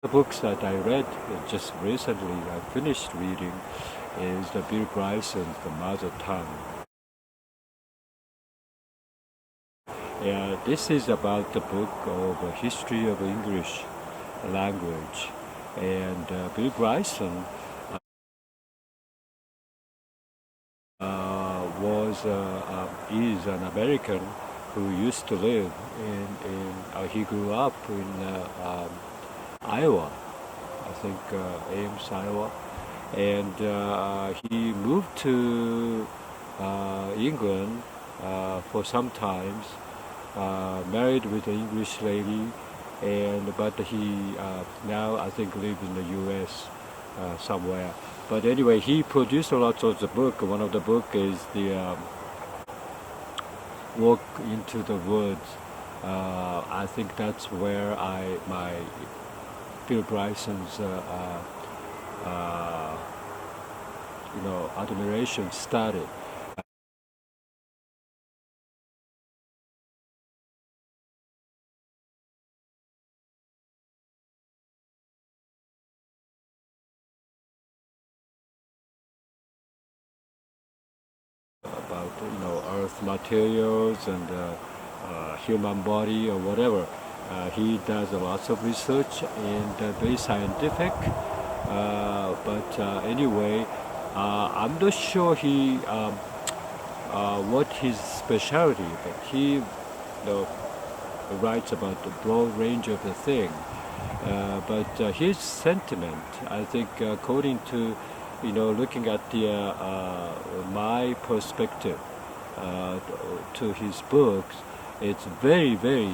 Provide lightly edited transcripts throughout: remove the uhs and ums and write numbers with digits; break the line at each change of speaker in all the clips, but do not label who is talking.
The books that I read just recently, I finished reading, is the Bill Bryson's The Mother Tongue. Yeah, this is about the book of a history of English language, and Bill Bryson is an American who used to live he grew up in Iowa, I think Ames, Iowa, and he moved to England for some times, married with an English lady, but he now I think lives in the U.S. Somewhere. But anyway, he produced a lot of the book. One of the book is the Walk into the Woods. I think that's where my Bill Bryson's admiration started. About earth materials and human body or whatever. He does a lot of research and very scientific. But anyway, I'm not sure what his specialty, but he writes about the broad range of the thing. But his sentiment, I think, according to looking at the my perspective to his books, it's very, very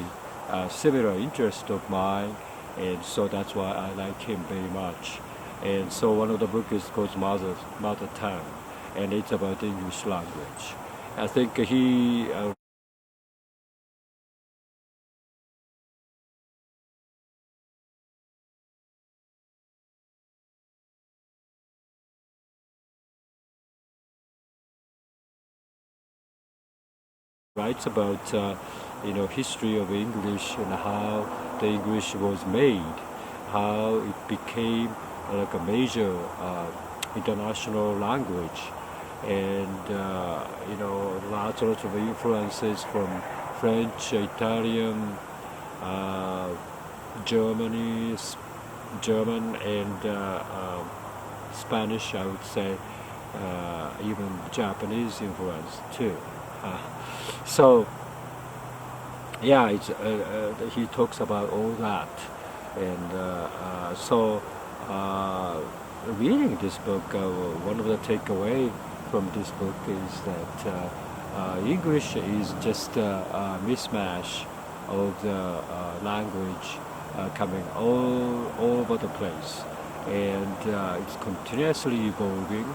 similar interest of mine, and so that's why I like him very much. And so one of the books is called Mother Tongue, and it's about English language. I think he writes about history of English and how the English was made, how it became like a major international language, and lots of influences from French, Italian, uh, Germany, German, and Spanish. I would say even Japanese influence too. Uh, so yeah, he talks about all that, and reading this book, one of the takeaway from this book is that English is just a mismatch of the language coming all over the place, and it's continuously evolving,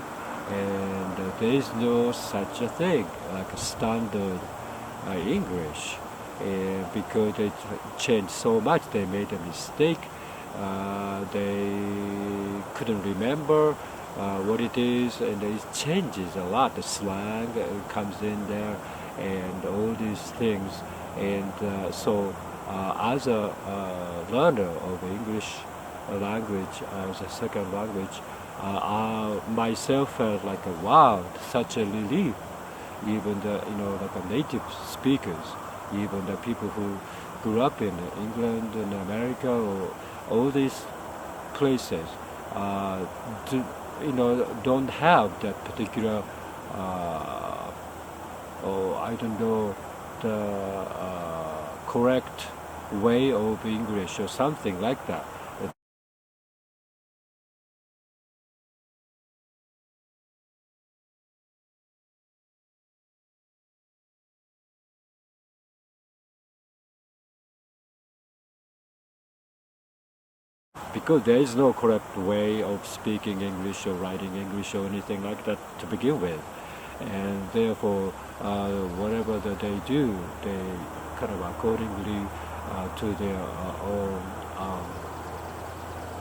and there is no such a thing like a standard English, because they changed so much. They made a mistake. They couldn't remember what it is, and it changes a lot. The slang comes in there, and all these things. And as a learner of English language as a second language, myself felt like wow, such a relief. Even the like a native speakers, even the people who grew up in England and America or all these places, do, don't have that particular, or I don't know, the correct way of English or something like that. Because there is no correct way of speaking English or writing English or anything like that to begin with, and therefore whatever that they do, they kind of accordingly to their own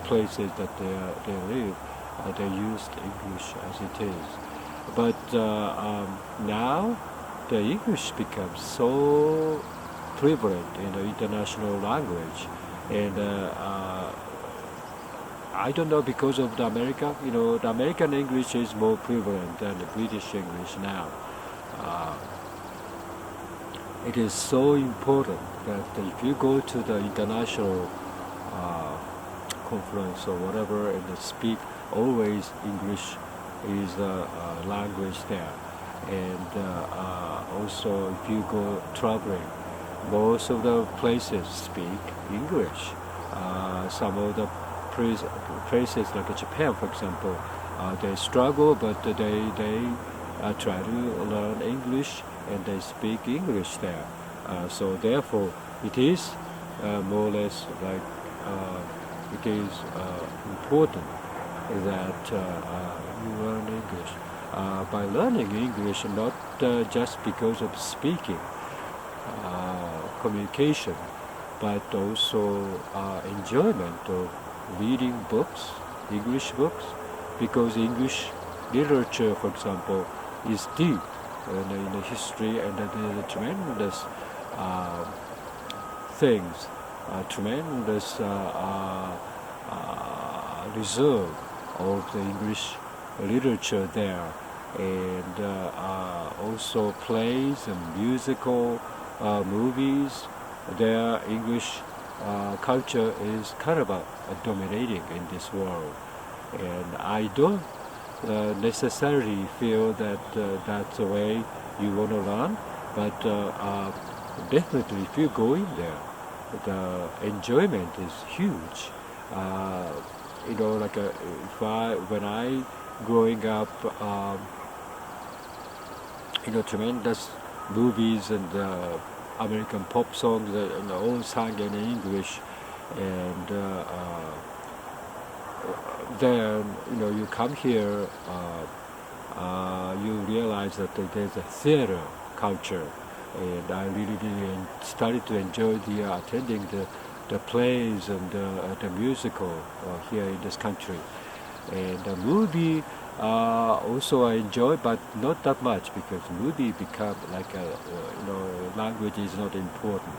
places that they live, they used English as it is. But now the English becomes so prevalent in the international language, and I don't know, because of the America, the American English is more prevalent than the British English now. Uh, it is so important that if you go to the international uh, conference or whatever and speak, always English is the language there. And also, if you go traveling, most of the places speak English. Some of the places like Japan, for example, they struggle, but they try to learn English and they speak English there. So therefore, it is more or less like it is important that you learn English. By learning English, not just because of speaking, communication, but also enjoyment of reading books, English books, because English literature, for example, is deep in the history, and there are tremendous things, tremendous reserve of the English literature there, and also plays and musical movies. Their English culture is kind of dominating in this world, and I don't necessarily feel that that's the way you want to learn, but definitely if you go in there, the enjoyment is huge. Like when I growing up, tremendous movies and American pop songs and all sung in English, and then you come here, you realize that there's a theater culture, and I really started to enjoy attending the plays and the musical here in this country. And the movie also I enjoy, but not that much, because movie become like language is not important.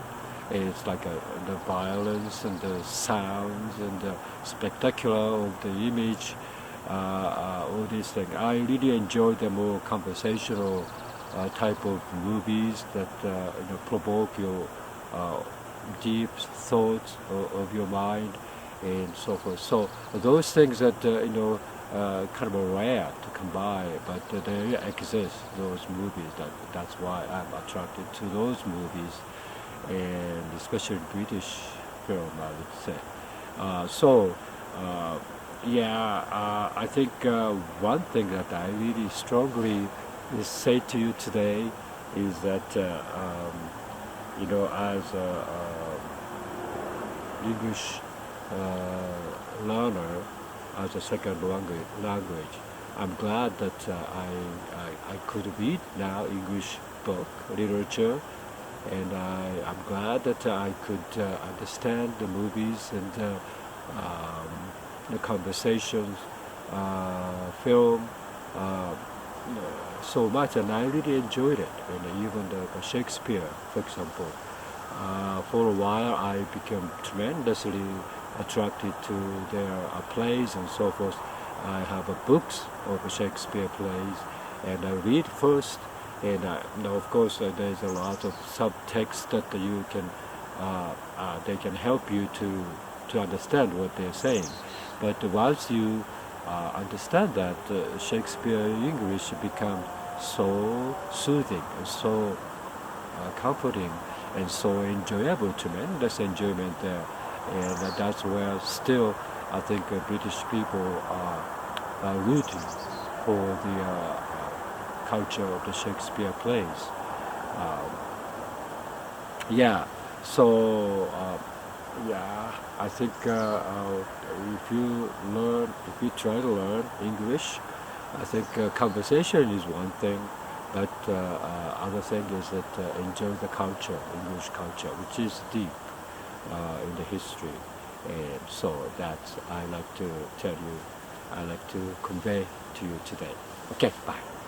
It's like the violence and the sounds and the spectacular of the image, all these things. I really enjoy the more conversational type of movies that provoke your deep thoughts of your mind and so forth. So those things that kind of rare to come by, but they exist. Those movies. That's why I'm attracted to those movies, and especially British film, I would say. I think one thing that I really strongly say to you today is that as English learner, as a second language, I'm glad that I could read now English book literature, and I'm glad that I could understand the movies and the conversations, film, so much, and I really enjoyed it. And even the Shakespeare, for example, for a while I became tremendously attracted to their plays and so forth. I have books of Shakespeare plays, and I read first, and of course there's a lot of subtext that you can they can help you to understand what they're saying. But once you understand that, Shakespeare English becomes so soothing, and so comforting, and so enjoyable, tremendous enjoyment there. And that's where still I think British people are rooting for the culture of the Shakespeare plays. Um, yeah, so I think if you try to learn English, I think conversation is one thing, but other thing is that enjoy the culture, English culture, which is deep in the history. And so that's I like to tell you, I like to convey to you today. Okay, bye.